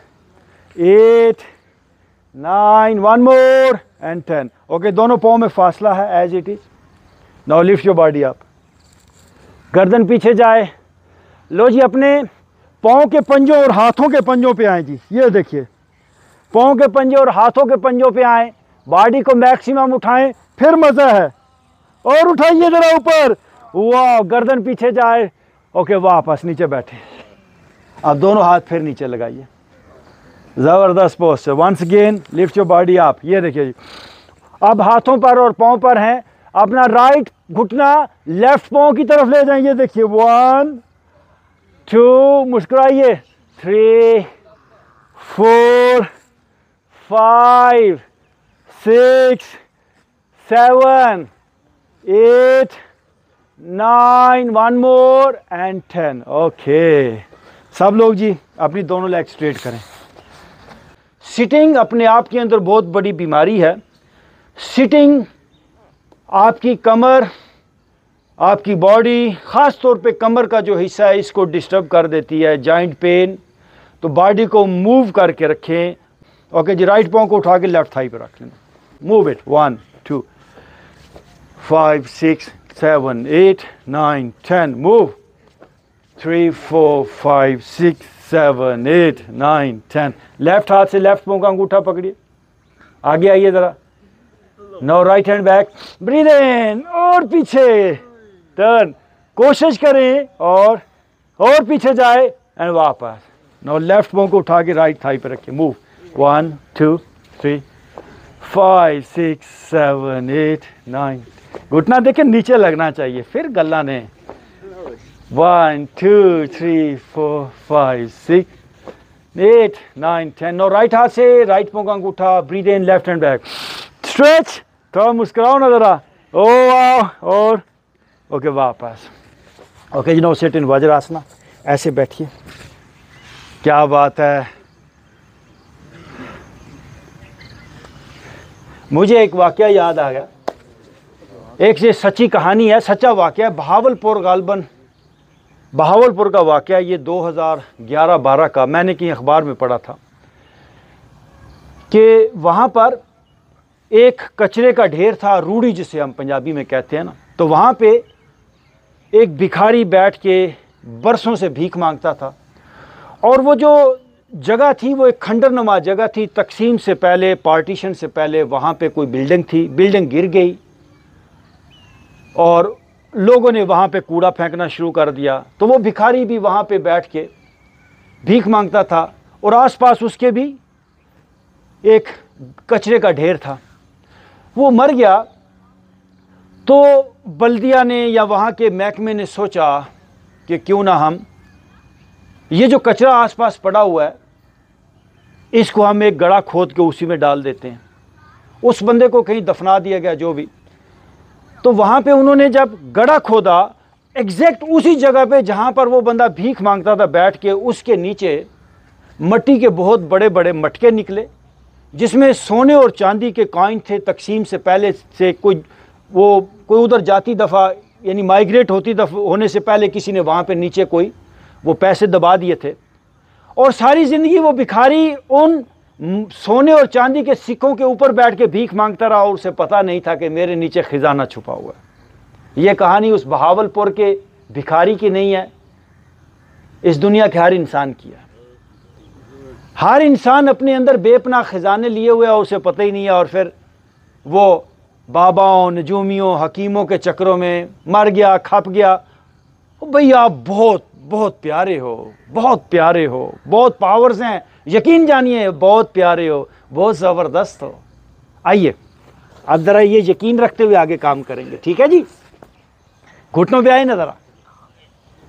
8 9, 1 more and 10। Okay, दोनों पाँव में फासला है as it is. Now lift your body up, गर्दन पीछे जाए। लो जी, अपने पाँव के पंजों और हाथों के पंजों पे आए जी, ये देखिए, पाँव के पंजे और हाथों के पंजों पे आए, बॉडी को मैक्सिमम उठाएं, फिर मज़ा है, और उठाइए ज़रा ऊपर, वाह, गर्दन पीछे जाए। ओके, वापस नीचे बैठे, अब दोनों हाथ फिर नीचे लगाइए, ज़बरदस्त posture. Once again lift your body up, ये देखिए जी, अब हाथों पर और पाँव पर हैं, अपना राइट घुटना लेफ्ट पाँव की तरफ ले जाएंगे, देखिए 1 2, मुस्कुराइए, 3 4 5 6 7 8 9, 1 मोर एंड 10। ओके, सब लोग जी अपनी दोनों लेग स्ट्रेट करें। सिटिंग अपने आप के अंदर बहुत बड़ी बीमारी है। सिटिंग आपकी कमर, आपकी बॉडी, ख़ास तौर पे कमर का जो हिस्सा है इसको डिस्टर्ब कर देती है, जॉइंट पेन। तो बॉडी को मूव करके रखें। ओके जी, राइट पाँव को उठा के लेफ्ट थाई पे रख लेना, मूव इट, 1 2 5 6 7 8 9 10, मूव, 3 4 5 6 7 8 9 10। लेफ्ट हाथ से लेफ्ट पाँव का अंगूठा पकड़िए, आगे आइए ज़रा। Now right hand back, breathe in और पीछे टर्न, कोशिश करें और पीछे जाए एंड वापस। नाउ लेफ्ट पाँव को उठा के राइट थाई पे रखिए, मूव, 1 2 3 5 6 7 8 9। घुटना देखिए नीचे लगना चाहिए, फिर गला ने, 1 2 3 4 5 6 8 9 10। नो राइट हाथ से राइट पाँव का अंगूठा, breathe in, left hand back, stretch, थोड़ा मुस्कुराओ ना ज़रा, ओ वाह, और ओके वापस। ओके जी, नो सिट इन वज्रासना, ऐसे बैठिए, क्या बात है। मुझे एक वाकया याद आ गया, एक ये सच्ची कहानी है, सच्चा वाकया है, बहावलपुर का वाकया। ये 2011-12 का, मैंने कहीं अखबार में पढ़ा था कि वहाँ पर एक कचरे का ढेर था, रूढ़ी जिसे हम पंजाबी में कहते हैं ना। तो वहाँ पे एक भिखारी बैठ के बरसों से भीख मांगता था, और वो जो जगह थी वो एक खंडरनुमा जगह थी। तकसीम से पहले, पार्टीशन से पहले वहाँ पे कोई बिल्डिंग थी, बिल्डिंग गिर गई और लोगों ने वहाँ पे कूड़ा फेंकना शुरू कर दिया। तो वो भिखारी भी वहाँ पे बैठ के भीख मांगता था, और आसपास उसके भी एक कचरे का ढेर था। वो मर गया तो बल्दिया ने या वहाँ के महकमे ने सोचा कि क्यों ना हम ये जो कचरा आसपास पड़ा हुआ है इसको हम एक गड्ढा खोद के उसी में डाल देते हैं। उस बंदे को कहीं दफना दिया गया, जो भी। तो वहाँ पे उन्होंने जब गड्ढा खोदा, एग्जैक्ट उसी जगह पे जहाँ पर वो बंदा भीख मांगता था बैठ के, उसके नीचे मिट्टी के बहुत बड़े बड़े मटके निकले, जिसमें सोने और चांदी के कॉइन थे। तकसीम से पहले से कोई उधर जाती दफ़ा, यानी माइग्रेट होने से पहले किसी ने वहाँ पे नीचे कोई वो पैसे दबा दिए थे। और सारी ज़िंदगी वो भिखारी उन सोने और चांदी के सिक्कों के ऊपर बैठ के भीख मांगता रहा, और उसे पता नहीं था कि मेरे नीचे खजाना छुपा हुआ है। ये कहानी उस बहावलपुर के भिखारी की नहीं है, इस दुनिया के हर इंसान की है। हर इंसान अपने अंदर बेपनाह खजाने लिए हुए है, उसे पता ही नहीं है, और फिर वो बाबाओं, नजूमियों, हकीमों के चक्रों में मर गया, खप गया। भैया आप बहुत बहुत प्यारे हो, बहुत प्यारे हो, बहुत पावर्स हैं, यकीन जानिए, बहुत प्यारे हो, बहुत ज़बरदस्त हो। आइए अब ज़रा ये यकीन रखते हुए आगे काम करेंगे, ठीक है जी। घुटनों पे आए ना ज़रा,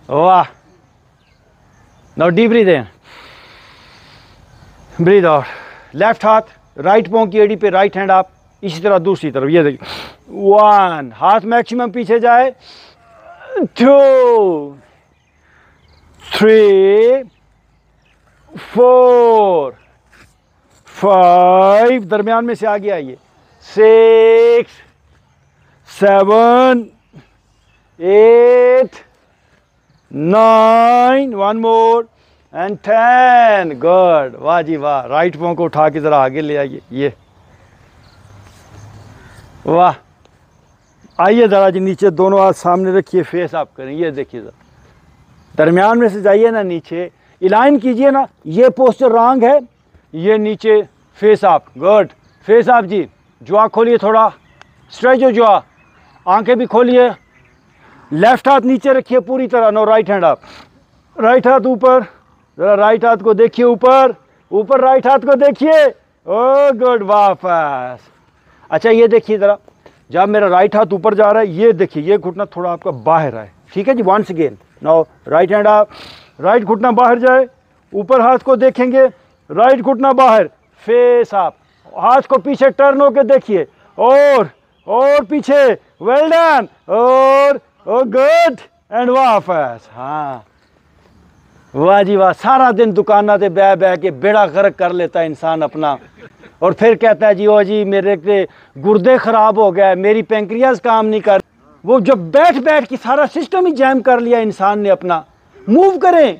वाह। Now deep breathe in, breathe out. Left हाथ राइट पाँव की एड़ी पे, राइट हैंड आप, इसी तरह दूसरी तरफ, ये देखिए, 1, हाथ मैक्सिमम पीछे जाए, 2 3 4 5, दरमियान में से आगे आइए, 6 7 8 9, 1 मोर एंड 10। गुड, वाह जी वाह। राइट पाँव को उठा के ज़रा आगे ले आइए, ये वाह। आइए ज़रा जी नीचे, दोनों हाथ सामने रखिए, फेस आप करें, ये देखिए ज़रा, दरमियान में से जाइए ना नीचे, इलाइन कीजिए ना, ये पोस्टर रॉन्ग है, ये नीचे फेस आप। गुड, फेस आप जी। जुआ खोलिए थोड़ा, स्ट्रेच हो जुआ, आंखें भी खोलिए। लेफ्ट हाथ नीचे रखिए पूरी तरह। नो राइट हैंड आप, राइट हाथ ऊपर, ज़रा राइट हाथ को देखिए ऊपर, ऊपर राइट हाथ को देखिए। ओ गुड, वापस। अच्छा ये देखिए ज़रा, जब मेरा राइट हाथ ऊपर जा रहा है, ये देखिए ये घुटना थोड़ा आपका बाहर आए, ठीक है जी। Once again now right hand up, right घुटना बाहर जाए, ऊपर हाथ को देखेंगे, राइट घुटना बाहर, फेस अप, हाथ को पीछे टर्न होके देखिए, और पीछे, वेल डन, और गुड एंड वापस। हाँ वाह जी वाह। सारा दिन दुकाना से बह बह के बेड़ा गर्क कर लेता है इंसान अपना, और फिर कहता है जी ओ जी मेरे के गुर्दे खराब हो गए, मेरी पेंक्रियाज काम नहीं कर। वो जब बैठ बैठ के सारा सिस्टम ही जैम कर लिया इंसान ने अपना। मूव करें।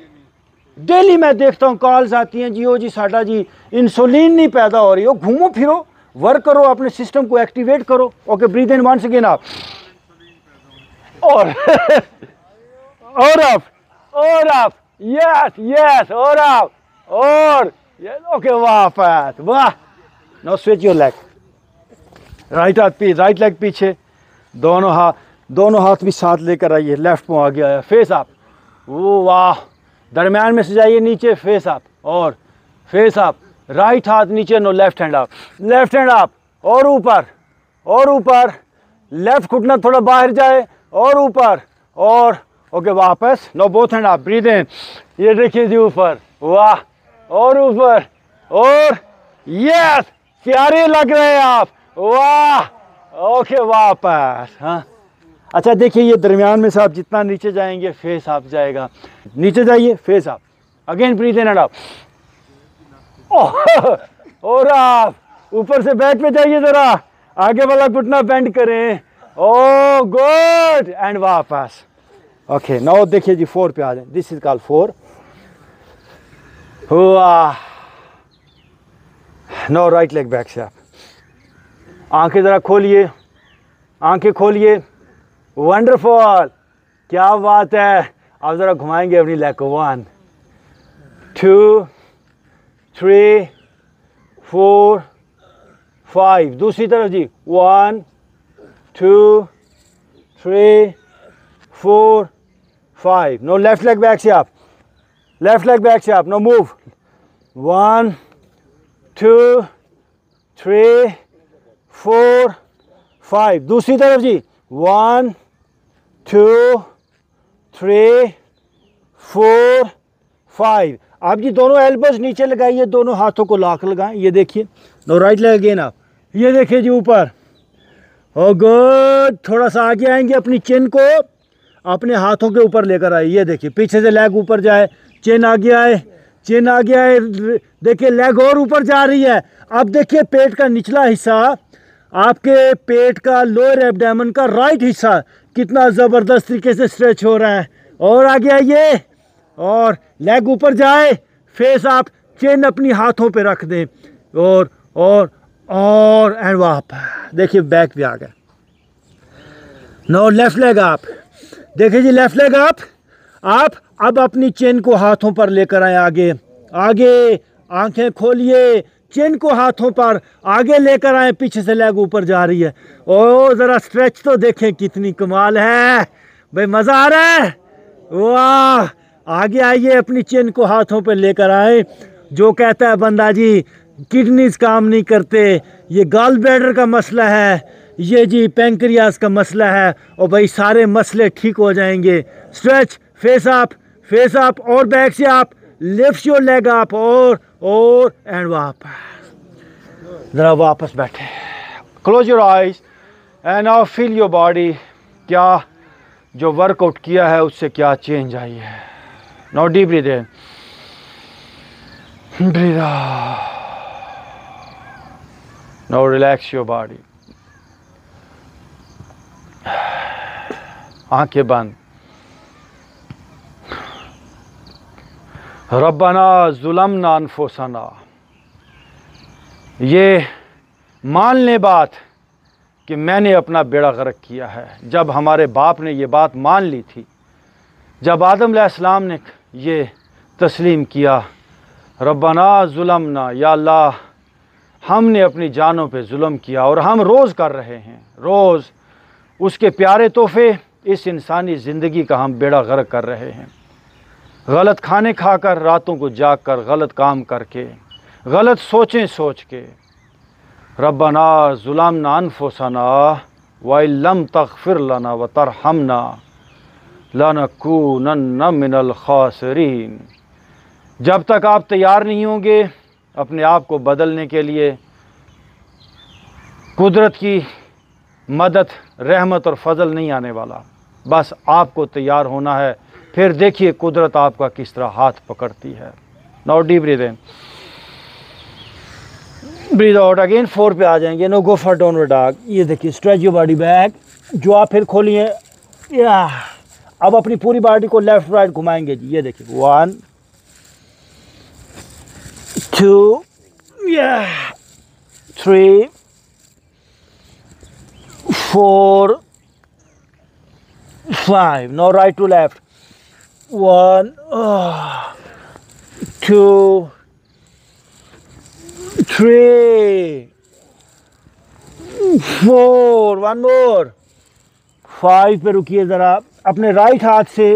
डेली मैं देखता हूँ कॉल्स आती हैं जी ओ जी साडा जी इंसुलिन नहीं पैदा हो रही हो। घूमो फिरो, वर्क करो, अपने सिस्टम को एक्टिवेट करो। ओके ब्रीथ इन वंस अगेन आप, और और आप यस यस, और आप, और ओके वापस, वाह। Now switch your leg, right हाथ पीछे, राइट लेग पीछे, दोनों हाथ भी साथ लेकर आइए, लेफ्ट पांव आगे आया, फेस अप, वो वाह। दरम्यान में से जाइए नीचे, फेस अप, और फेस अप, राइट हाथ नीचे, now left hand up, left hand up, और ऊपर, लेफ्ट घुटना थोड़ा बाहर जाए, और ऊपर, और ओके वापस। Now both hand up, breathe in, ये देखिए जी ऊपर, वाह, और ऊपर, और यस, प्यारे लग रहे हैं आप, वाह। ओके वापस। हाँ अच्छा देखिए ये दरमियान में से आप जितना नीचे जाएंगे फेस अप जाएगा, नीचे जाइए, face up, again breath in and up, और आप ऊपर से बैक पे जाइए, जरा आगे वाला घुटना बेंड करें, ओ गुड, एंड वापस। ओके नाउ देखिए जी 4 पे आ जाए, दिस इज कॉल्ड 4। वाह। नाउ राइट लेग बैक से आप आंखें जरा खोलिए, आंखें खोलिए, वंडरफुल, क्या बात है। आप जरा घुमाएंगे अपनी लेग को, 1 2 3 4 5, दूसरी तरफ जी, 1 2 3 4 5। नो लेफ्ट लेग बैक से आप, लेफ्ट लेग बैक से आप, नो मूव, 1 2 3 4 5, दूसरी तरफ जी, 1 2 3 4 5। आप जी दोनों एल्बोज नीचे लगाइए, दोनों हाथों को लॉक लगाएं, ये देखिए। नो राइट लेग अगेन आप, ये देखिए जी ऊपर, ओ गुड। थोड़ा सा आगे आएंगे, अपनी चिन को अपने हाथों के ऊपर लेकर आए, ये देखिए, पीछे से लेग ऊपर जाए, चिन आगे आए, चिन आगे आए, देखिए लेग और ऊपर जा रही है। अब देखिए पेट का निचला हिस्सा, आपके पेट का लोअर एब्डोमेन का राइट हिस्सा कितना ज़बरदस्त तरीके से स्ट्रेच हो रहा है। और आगे आइए, और लेग ऊपर जाए, फेस आप, चिन अपनी हाथों पे रख दें, और एंड वापस। देखिए बैक भी आ गया। नो लेफ्ट लेग आप, देखिए जी लेफ्ट लेग आप अब अपनी चिन को हाथों पर लेकर आए, आगे, आंखें खोलिए, चिन को हाथों पर आगे लेकर आए, पीछे से लेग ऊपर जा रही है। ओ जरा स्ट्रेच तो देखें, कितनी कमाल है भाई, मजा आ रहा है, वाह। आगे आइए, अपनी चिन को हाथों पे लेकर आए। जो कहता है बंदा जी किडनीज काम नहीं करते, ये गॉल ब्लैडर का मसला है, ये जी पेंक्रियास का मसला है, और भाई सारे मसले ठीक हो जाएंगे। स्ट्रेच, फेस अप, और बैक से आप, लिफ्ट योर लेग अप, और एंड वापस। जरा वापस बैठे, close your eyes and now feel your body. क्या जो वर्कआउट किया है उससे क्या चेंज आई है। Now deep breathe in, breathe out. Now relax your body, आंखें बंद। रब्बना ज़ुलमना अनफुसना, ये मान ले बात कि मैंने अपना बेड़ा गर्क किया है। जब हमारे बाप ने ये बात मान ली थी, जब आदम अलैहिस्सलाम ने ये तस्लीम किया, रब्बना ज़ुलमना, या अल्लाह हमने अपनी जानों पे जुल्म किया और हम रोज़ कर रहे हैं, रोज़ उसके प्यारे तोहफे इस इंसानी ज़िंदगी का हम बेड़ा गर्क कर रहे हैं। गलत खाने खाकर, रातों को जाग कर, गलत काम करके, गलत सोचें सोच के। रब्बना ज़ुलमना अनफुसना वइल्लम तग़फ़िर लना व तरहमना लनकूनन्ना मिनल ख़ासिरीन। जब तक आप तैयार नहीं होंगे अपने आप को बदलने के लिए, कुदरत की मदद, रहमत और फजल नहीं आने वाला। बस आपको तैयार होना है, फिर देखिए कुदरत आपका किस तरह हाथ पकड़ती है। Now deep breathe in, breathe out again. 4 पे आ जाएंगे। Now go for downward dog. ये देखिए स्ट्रेच योर बॉडी बैक, जो आप फिर खोलिए। या अब अपनी पूरी बॉडी को लेफ्ट राइट घुमाएंगे जी। ये देखिए 1 2 3 4 5। Now right to left. 1 2 3 4। One more 5 पे रुकिए ज़रा। अपने राइट हाथ से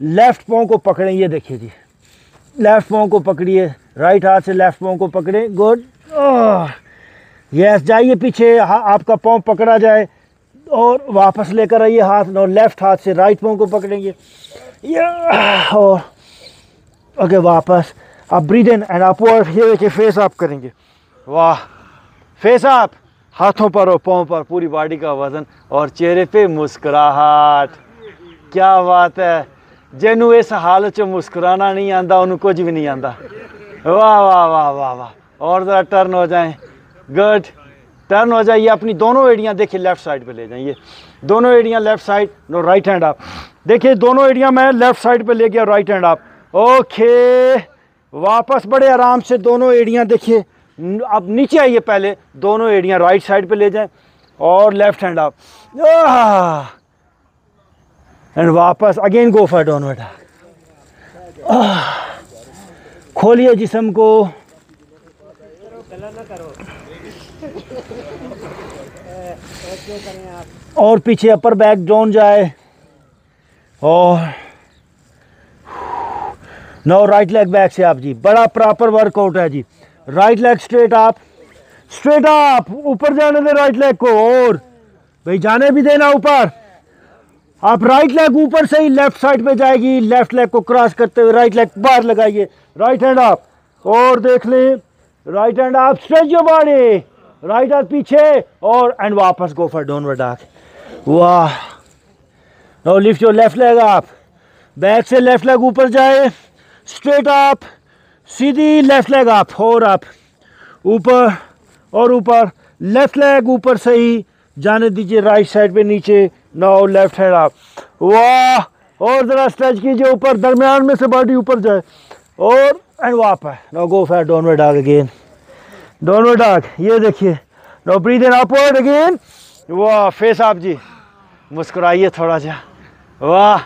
लेफ्ट पाँव को पकड़ें। ये देखिए जी, लेफ्ट पाँव को पकड़िए, राइट हाथ से लेफ्ट पाँव को पकड़ें। गुड। यस, जाइए पीछे, आपका पाँव पकड़ा जाए और वापस लेकर आइए हाथ। नो लेफ्ट हाथ से राइट पाँव को पकड़ेंगे। और ओके वापस। आप ब्रीथ इन एंड अपवर्ड। ये देखिए फेस अप करेंगे। वाह, फेस अप, हाथों पर और पाँव पर पूरी बॉडी का वजन और चेहरे पे मुस्कुराहट। क्या बात है। जिन्हों इस हालत च मुस्कुराना नहीं आता उन्होंने कुछ भी नहीं आता। वाह वाह वाह वाह वाह। और ज़रा टर्न हो जाएं। गुड, टर्न हो जाइए। अपनी दोनों एड़ियाँ देखिए लेफ़्ट साइड पे ले जाइए। दोनों एड़ियाँ left side. Now right hand up. देखिए दोनों एड़ियाँ मैं लेफ़्ट साइड पे ले गया, राइट हैंड अप। ओके, वापस बड़े आराम से दोनों एड़ियाँ देखिए। अब नीचे आइए, पहले दोनों एड़ियाँ राइट साइड पे ले जाएं और लेफ़्ट हैंड अप एंड वापस अगेन गो फॉर डाउनवर्ड। खोलिए जिस्म को। और पीछे अपर बैक डाउन जाए। और नो राइट लेग बैक से आप जी, बड़ा प्रॉपर वर्कआउट है जी। Right leg straight up, straight up, ऊपर जाने दे राइट लेग को। और भाई जाने भी देना ऊपर। आप राइट लेग ऊपर से ही लेफ्ट साइड पे जाएगी। लेफ्ट लेग को क्रॉस करते हुए राइट लेग बाहर लगाइए। राइट हैंड अप और देख लें, right hand up, stretch your body, right हाथ पीछे और एंड वापस गो फॉर डाउनवर्ड डॉग। वाह। Now lift your left leg up, back से लेफ्ट लेग ऊपर जाए, स्ट्रेट अप, सीधी लेफ्ट लेग अप और अप, ऊपर और ऊपर। लेफ्ट लेग ऊपर से ही जाने दीजिए राइट साइड पे नीचे। Now left hand up. वाह, और जरा स्ट्रेच कीजिए ऊपर, दरमियान में से बॉडी ऊपर जाए और एंड वापस। Now go for downward dog again, downward dog. ये देखिए, now breath in upward again. वाह, फेस अप जी, मुस्कुराइए थोड़ा सा। वाह,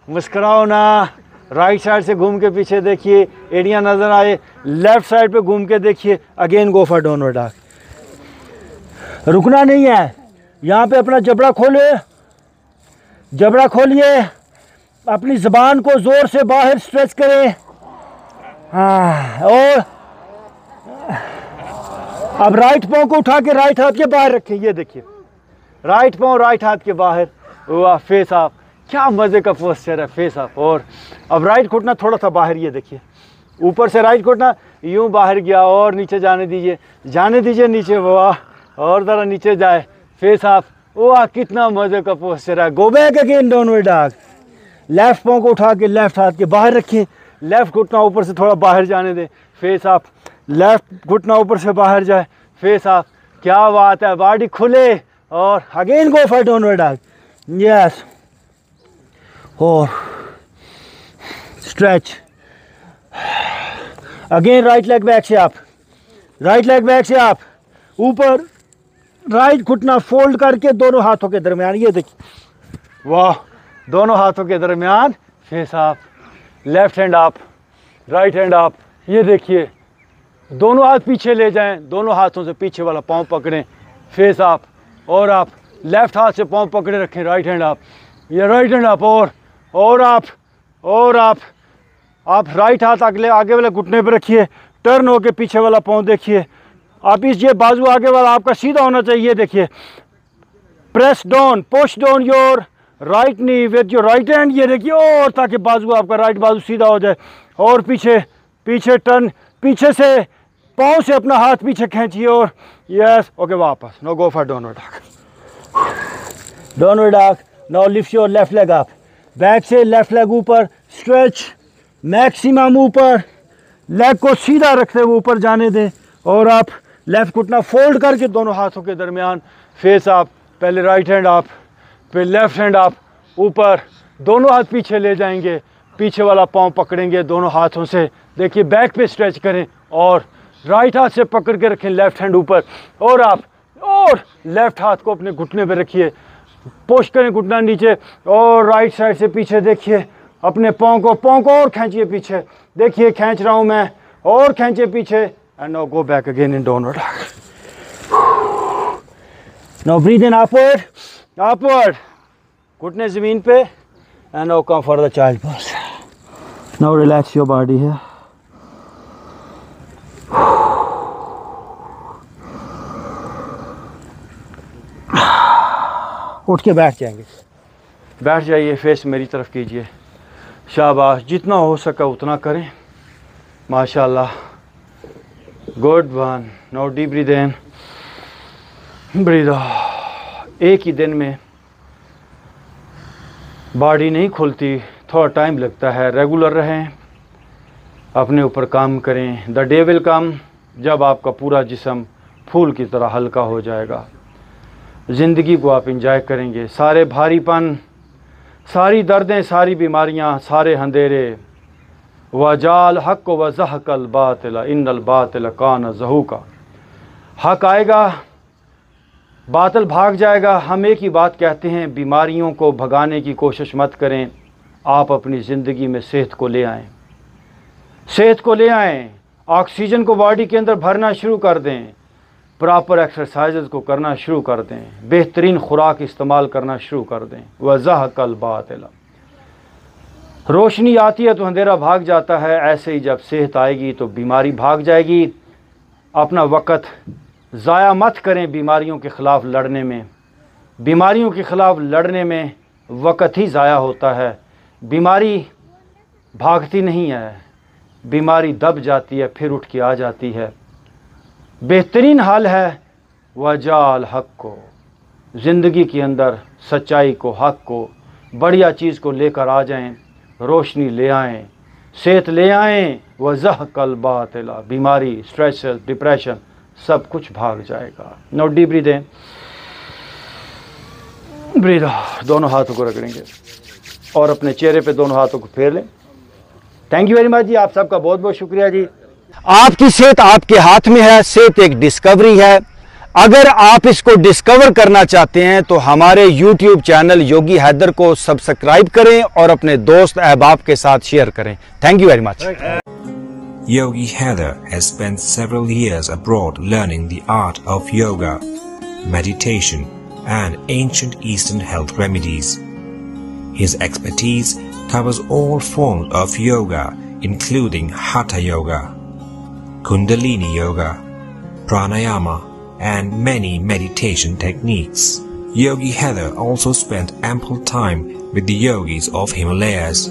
मुस्कुराओ ना। राइट साइड से घूम के पीछे देखिए, एड़ियाँ नजर आए। लेफ्ट साइड पे घूम के देखिए। Again go for downward dog. रुकना नहीं है, यहाँ पे अपना जबड़ा खोले, जबड़ा खोलिए, अपनी ज़बान को ज़ोर से बाहर स्ट्रेच करें। हाँ, और अब राइट पाँव को उठा के राइट हाथ के बाहर रखें। ये देखिए, राइट पाँव राइट हाथ के बाहर। वाह, फेस अप, क्या मज़े का पोस्चर है, फेस अप। और अब राइट घुटना थोड़ा सा बाहर। ये देखिए, ऊपर से राइट घुटना यूँ बाहर गया और नीचे जाने दीजिए, जाने दीजिए नीचे। वाह, और ज़रा नीचे जाए, फेस अप। वाह, कितना मज़े का पोस्चर है। गो back again downward dog. Left पाँव को उठा के लेफ्ट हाथ के बाहर रखिए, लेफ्ट घुटना ऊपर से थोड़ा बाहर जाने दें, फेस अप। लेफ्ट घुटना ऊपर से बाहर जाए, फेस अप। क्या बात है, बॉडी खुले और again go for downward dog. Yes, और stretch again. Right leg back से आप, राइट लेग बैक से आप, ऊपर राइट घुटना फोल्ड करके दोनों हाथों के दरमियान। ये देखिए, वाह, दोनों हाथों के दरमियान, face up, left hand up, right hand up. ये देखिए, दोनों हाथ पीछे ले जाएं, दोनों हाथों से पीछे वाला पाँव पकड़ें, फेस अप। और आप लेफ्ट हाथ से पाँव पकड़े रखें, राइट हैंड अप। ये राइट हैंड अप और आप, और आप राइट हाथ अगले आगे वाले घुटने पे रखिए, टर्न होके पीछे वाला पाँव देखिए। आप इस ये बाजू आगे वाला आपका सीधा होना चाहिए। देखिए, press down, push down your right knee with your right hand, ये देखिए, और ताकि बाजू आपका राइट बाजू सीधा हो जाए। और पीछे पीछे टर्न, पीछे से पाँव से अपना हाथ पीछे खींचिए और यस, ओके वापस। Now go for downward dog, downward dog. Now lift your left leg up, back से लेफ्ट लेग ऊपर, स्ट्रेच मैक्सिमम ऊपर, लेग को सीधा रखते हुए ऊपर जाने दें। और आप लेफ्ट घुटना फोल्ड करके दोनों हाथों के दरमियान फेस आप, पहले राइट हैंड आप, फिर लेफ्ट हैंड आप ऊपर, दोनों हाथ पीछे ले जाएंगे, पीछे वाला पाँव पकड़ेंगे दोनों हाथों से, देखिए बैक पे स्ट्रेच करें और राइट हाथ से पकड़ के रखें लेफ्ट हैंड ऊपर। और आप और लेफ्ट हाथ को अपने घुटने पे रखिए, पुश करें घुटना नीचे और राइट साइड से पीछे देखिए अपने पाँव को और खींचिए पीछे, देखिए खींच रहा हूँ मैं, और खींचे पीछे। And now go back again in downward dog. Now breath in upward, upward, घुटने ज़मीन पे। And now come for the child pose. Now relax your body है। उठ के बैठ जाएंगे, बैठ जाइए, फेस मेरी तरफ कीजिए, शाबाश, जितना हो सका उतना करें, माशाल्लाह, good one. Now deep breathe in, breathe out. एक ही दिन में बॉडी नहीं खुलती, थोड़ा टाइम लगता है, रेगुलर रहें, अपने ऊपर काम करें। द डे विल कम जब आपका पूरा जिस्म फूल की तरह हल्का हो जाएगा, ज़िंदगी को आप इंजॉय करेंगे। सारे भारीपन, सारी दर्दें, सारी बीमारियां, सारे अंधेरे, वजाल हक व ज़हकल बातिल इन्नल बातिल कान ज़हूका, हक आएगा, बातिल भाग जाएगा। हम एक ही बात कहते हैं, बीमारियों को भगाने की कोशिश मत करें, आप अपनी ज़िंदगी में सेहत को ले आएँ, सेहत को ले आएँ, ऑक्सीजन को बॉडी के अंदर भरना शुरू कर दें, प्रॉपर एक्सरसाइजेज़ को करना शुरू कर दें, बेहतरीन खुराक इस्तेमाल करना शुरू कर दें। वज़हकल बातिल, रोशनी आती है तो अंधेरा भाग जाता है, ऐसे ही जब सेहत आएगी तो बीमारी भाग जाएगी। अपना वक़्त ज़ाया मत करें बीमारियों के ख़िलाफ़ लड़ने में, बीमारियों के ख़िलाफ़ लड़ने में वक़्त ही ज़ाया होता है। बीमारी भागती नहीं है, बीमारी दब जाती है, फिर उठ के आ जाती है। बेहतरीन हाल है वजाल हक को, ज़िंदगी के अंदर सच्चाई को, हक को, बढ़िया चीज़ को लेकर आ जाएं, रोशनी ले आएं, सेहत ले आएं। वज़हकल बातिल, बीमारी, स्ट्रेस, डिप्रेशन सब कुछ भाग जाएगा। Now deep breathe in, breathe out. दोनों हाथों को रगड़ेंगे और अपने चेहरे पे दोनों हाथों को फेर लें। थैंक यू वेरी मच जी, आप सबका बहुत बहुत शुक्रिया जी। आपकी सेहत आपके हाथ में है, सेहत एक डिस्कवरी है। अगर आप इसको डिस्कवर करना चाहते हैं तो हमारे YouTube चैनल योगी हैदर को सब्सक्राइब करें और अपने दोस्त अहबाब के साथ शेयर करें। Thank you very much. Yogi Haider has spent several years abroad learning the art of yoga, meditation, and ancient Eastern health remedies. His expertise covers all forms of yoga, including Hatha Yoga, Kundalini Yoga, Pranayama, and many meditation techniques. Yogi Haider also spent ample time with the yogis of Himalayas.